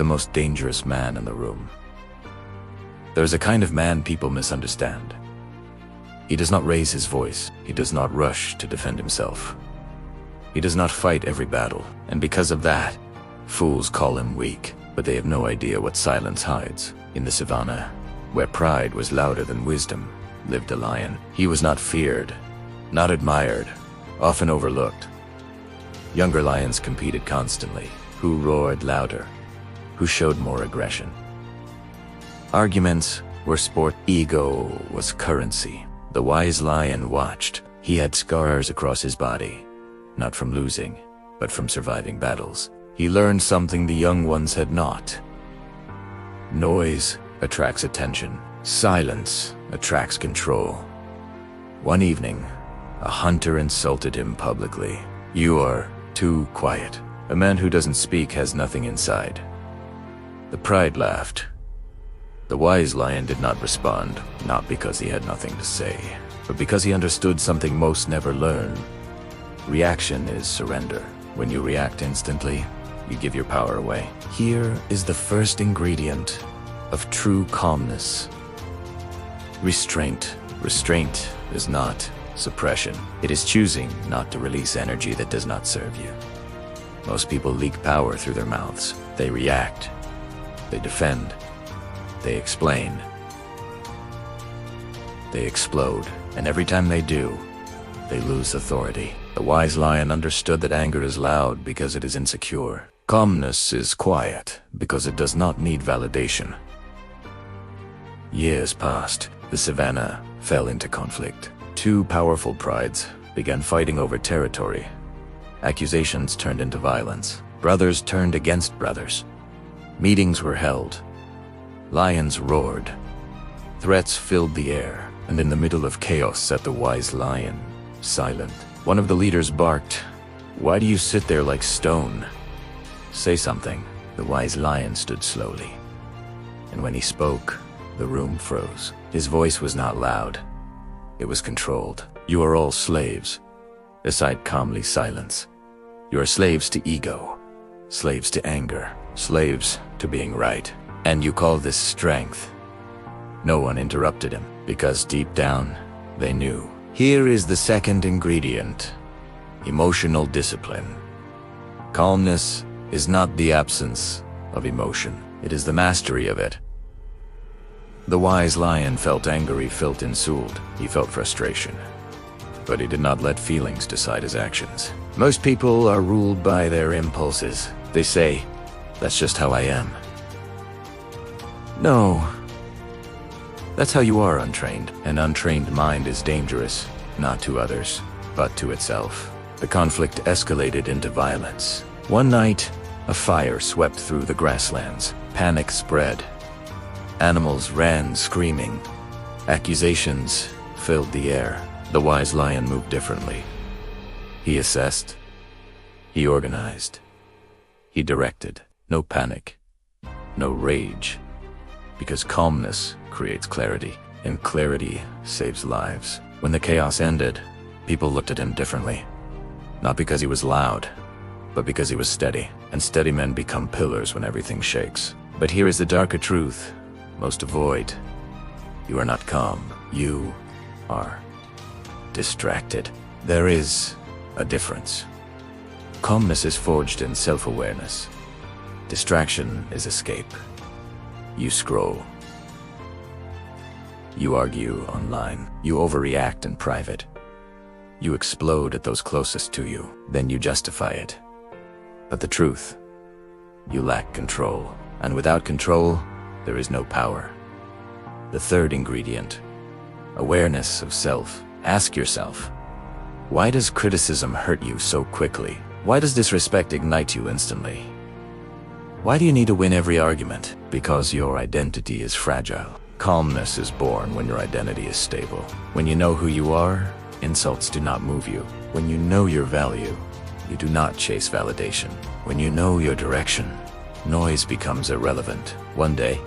the most dangerous man in the room. There's a kind of man people misunderstand. He does not raise his voice. He does not rush to defend himself. He does not fight every battle, and because of that, fools call him weak, but they have no idea what silence hides. In the savannah, where pride was louder than wisdom, lived a lion. He was not feared, not admired, often overlooked. Younger lions competed constantly. Who roared louder? Who showed more aggression? Arguments were sport. Ego was currency. The wise lion watched. He had scars across his body, not from losing, but from surviving battles. He learned something the young ones had not. Noise attracts attention. Silence attracts control. One evening, a hunter insulted him publicly. "You are too quiet. A man who doesn't speak has nothing inside." The pride laughed. The wise lion did not respond, not because he had nothing to say, but because he understood something most never learn. Reaction is surrender. When you react instantly, you give your power away. Here is the first ingredient of true calmness. Restraint. Restraint is not suppression. It is choosing not to release energy that does not serve you. Most people leak power through their mouths. They react. They defend. They explain. They explode. And every time they do, they lose authority. The wise lion understood that anger is loud because it is insecure. Calmness is quiet because it does not need validation. Years passed. The savannah fell into conflict. Two powerful prides began fighting over territory. Accusations turned into violence. Brothers turned against brothers. Meetings were held. Lions roared. Threats filled the air, and in the middle of chaos sat the wise lion, silent. One of the leaders barked, "Why do you sit there like stone? Say something." The wise lion stood slowly, and when he spoke, the room froze. His voice was not loud. It was controlled. "You are all slaves." Aside calmly silence. "You are slaves to ego, slaves to anger, slaves to being right. And you call this strength." No one interrupted him, because deep down, they knew. Here is the second ingredient: emotional discipline. Calmness is not the absence of emotion. It is the mastery of it. The wise lion felt anger, he felt insulted, he felt frustration. But he did not let feelings decide his actions. Most people are ruled by their impulses. They say, "That's just how I am." No. That's how you are untrained. An untrained mind is dangerous, not to others, but to itself. The conflict escalated into violence. One night, a fire swept through the grasslands. Panic spread. Animals ran screaming. Accusations filled the air. The wise lion moved differently. He assessed. He organized. He directed. No panic. No rage. Because calmness creates clarity, and clarity saves lives. When the chaos ended, people looked at him differently. Not because he was loud, but because he was steady. And steady men become pillars when everything shakes. But here is the darker truth most avoid. You are not calm. You are distracted. There is a difference. Calmness is forged in self-awareness. Distraction is escape. You scroll. You argue online. You overreact in private. You explode at those closest to you. Then you justify it. But the truth, you lack control. And without control, there is no power. The third ingredient, awareness of self. Ask yourself, why does criticism hurt you so quickly? Why does disrespect ignite you instantly? Why do you need to win every argument? Because your identity is fragile. Calmness is born when your identity is stable. When you know who you are, insults do not move you. When you know your value, you do not chase validation. When you know your direction, noise becomes irrelevant. One day,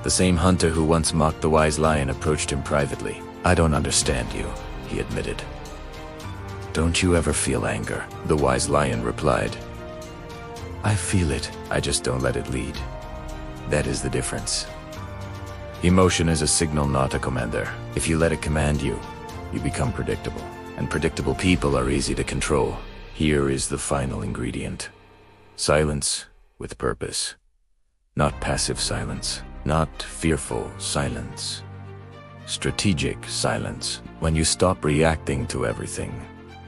the same hunter who once mocked the wise lion approached him privately. "I don't understand you," he admitted. "Don't you ever feel anger?" The wise lion replied. "I feel it, I just don't let it lead." That is the difference. Emotion is a signal, not a commander. If you let it command you, you become predictable. And predictable people are easy to control. Here is the final ingredient. Silence with purpose. Not passive silence. Not fearful silence. Strategic silence. When you stop reacting to everything,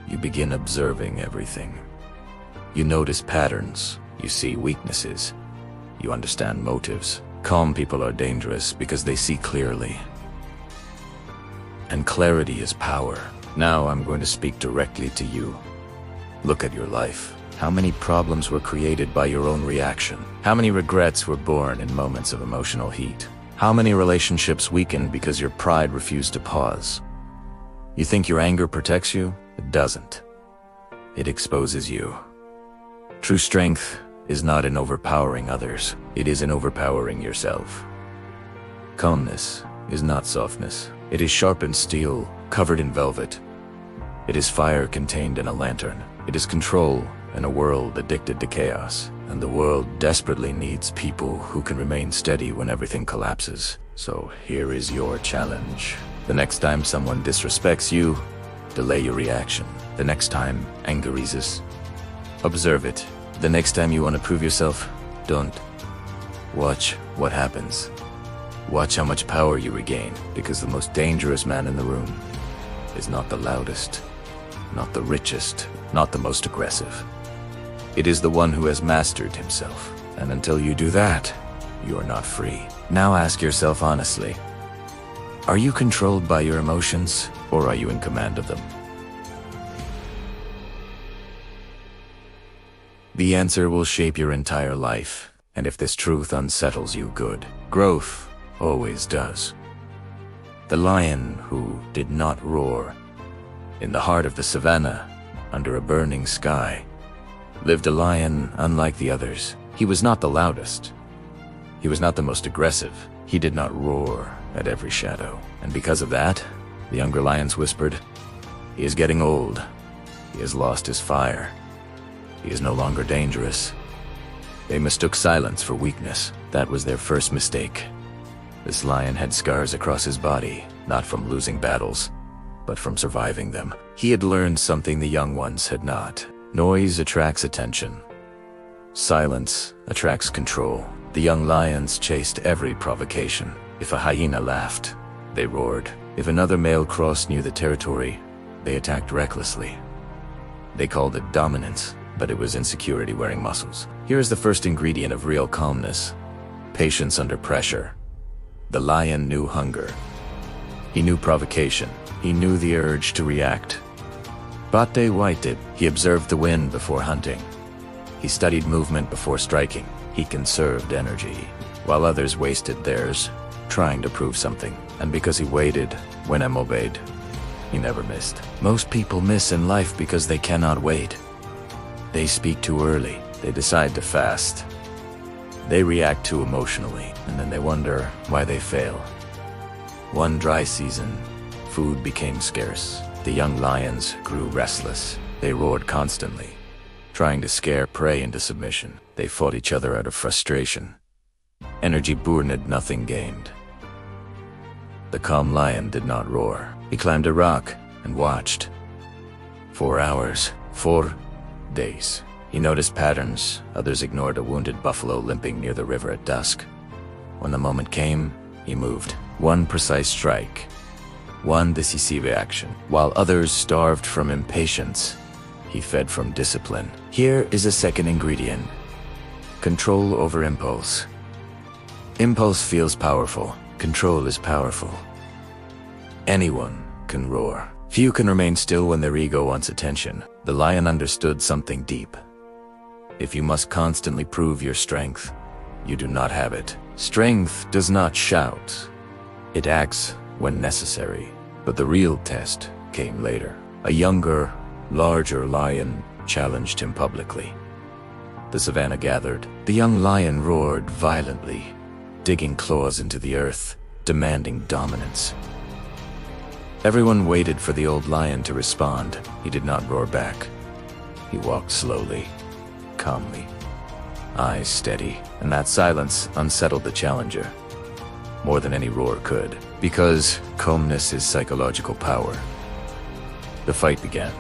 you begin observing everything. You notice patterns. You see weaknesses. You understand motives. Calm people are dangerous because they see clearly. And clarity is power. Now I'm going to speak directly to you. Look at your life. How many problems were created by your own reaction? How many regrets were born in moments of emotional heat? How many relationships weakened because your pride refused to pause? You think your anger protects you? It doesn't. It exposes you. True strength is not in overpowering others. It is in overpowering yourself. Calmness is not softness. It is sharpened steel, covered in velvet. It is fire contained in a lantern. It is control in a world addicted to chaos. And the world desperately needs people who can remain steady when everything collapses. So here is your challenge. The next time someone disrespects you, delay your reaction. The next time anger rises, observe it. The next time you want to prove yourself, don't. Watch what happens. Watch how much power you regain, because the most dangerous man in the room is not the loudest, not the richest, not the most aggressive. It is the one who has mastered himself. And until you do that, you are not free. Now ask yourself honestly, are you controlled by your emotions, or are you in command of them? The answer will shape your entire life, and if this truth unsettles you, good. Growth always does. The lion who did not roar in the heart of the savannah, under a burning sky, lived a lion unlike the others. He was not the loudest. He was not the most aggressive. He did not roar at every shadow. And because of that, the younger lions whispered, "He is getting old. He has lost his fire. He is no longer dangerous." They mistook silence for weakness. That was their first mistake. This lion had scars across his body, not from losing battles, but from surviving them. He had learned something the young ones had not. Noise attracts attention. Silence attracts control. The young lions chased every provocation. If a hyena laughed, they roared. If another male crossed new the territory, they attacked recklessly. They called it dominance, but it was insecurity wearing muscles. Here is the first ingredient of real calmness: patience under pressure. The lion knew hunger. He knew provocation. He knew the urge to react. Bate waited. He observed the wind before hunting. He studied movement before striking. He conserved energy, while others wasted theirs, trying to prove something. And because he waited, when M obeyed, he never missed. Most people miss in life because they cannot wait. They speak too early. They decide to fast. They react too emotionally, and then they wonder why they fail. One dry season, food became scarce. The young lions grew restless. They roared constantly, trying to scare prey into submission. They fought each other out of frustration. Energy burned, nothing gained. The calm lion did not roar. He climbed a rock and watched. 4 hours, 4 days. He noticed patterns. Others ignored a wounded buffalo limping near the river at dusk. When the moment came, he moved. One precise strike. One decisive action. While others starved from impatience, he fed from discipline. Here is a second ingredient: control over impulse. Impulse feels powerful. Control is powerful. Anyone can roar. Few can remain still when their ego wants attention. The lion understood something deep. If you must constantly prove your strength, you do not have it. Strength does not shout. It acts when necessary. But the real test came later. A younger, larger lion challenged him publicly. The savannah gathered. The young lion roared violently, digging claws into the earth, demanding dominance. Everyone waited for the old lion to respond. He did not roar back. He walked slowly, calmly. eyes steady, and that silence unsettled the challenger more than any roar could, because calmness is psychological power. The fight began.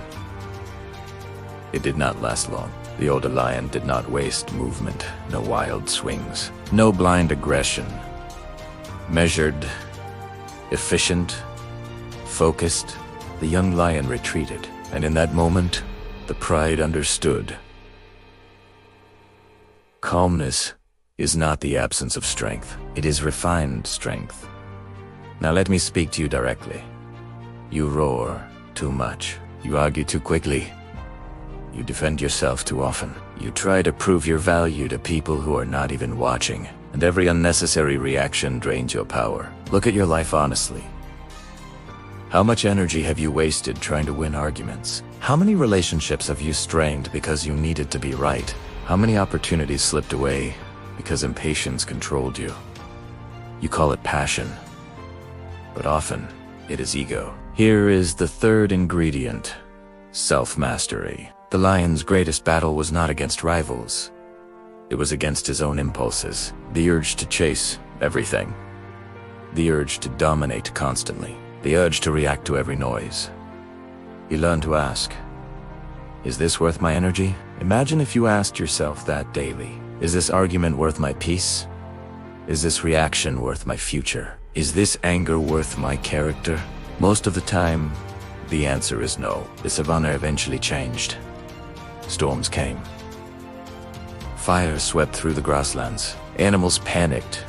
It did not last long. The older lion did not waste movement, no wild swings, no blind aggression. Measured, efficient, focused, the young lion retreated, and in that moment, the pride understood. Calmness is not the absence of strength. It is refined strength. Now let me speak to you directly. You roar too much. You argue too quickly. You defend yourself too often. You try to prove your value to people who are not even watching, and every unnecessary reaction drains your power. Look at your life honestly. How much energy have you wasted trying to win arguments? How many relationships have you strained because you needed to be right? How many opportunities slipped away because impatience controlled you? You call it passion, but often it is ego. Here is the third ingredient: self-mastery. The lion's greatest battle was not against rivals. It was against his own impulses, the urge to chase everything, the urge to dominate constantly, the urge to react to every noise. He learned to ask, is this worth my energy? Imagine if you asked yourself that daily. Is this argument worth my peace? Is this reaction worth my future? Is this anger worth my character? Most of the time, the answer is no. The savannah eventually changed. Storms came. Fire swept through the grasslands. Animals panicked.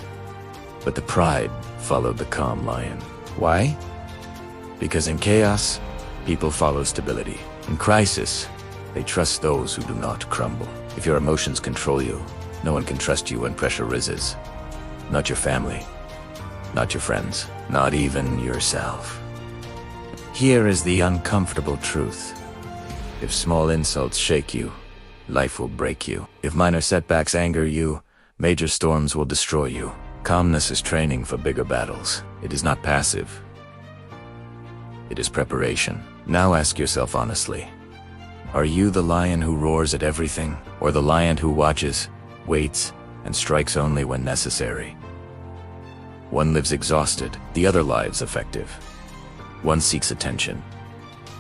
But the pride followed the calm lion. Why? Because in chaos, people follow stability. In crisis, they trust those who do not crumble. If your emotions control you, no one can trust you when pressure rises. Not your family, not your friends, not even yourself. Here is the uncomfortable truth. If small insults shake you, life will break you. If minor setbacks anger you, major storms will destroy you. Calmness is training for bigger battles. It is not passive. It is preparation. Now ask yourself honestly, are you the lion who roars at everything, or the lion who watches, waits, and strikes only when necessary? One lives exhausted, the other lives effective. One seeks attention,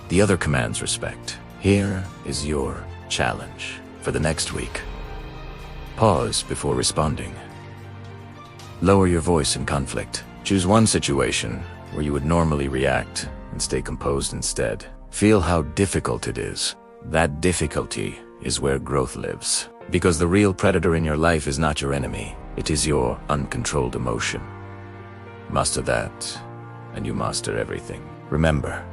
the other commands respect. Here is your challenge for the next week. Pause before responding. Lower your voice in conflict. Choose one situation where you would normally react and stay composed instead. Feel how difficult it is. That difficulty is where growth lives. Because the real predator in your life is not your enemy. It is your uncontrolled emotion. Master that, and you master everything. Remember,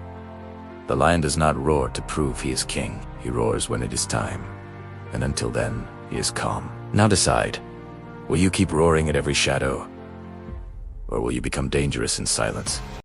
the lion does not roar to prove he is king. He roars when it is time. And until then, he is calm. Now decide, will you keep roaring at every shadow? Or will you become dangerous in silence?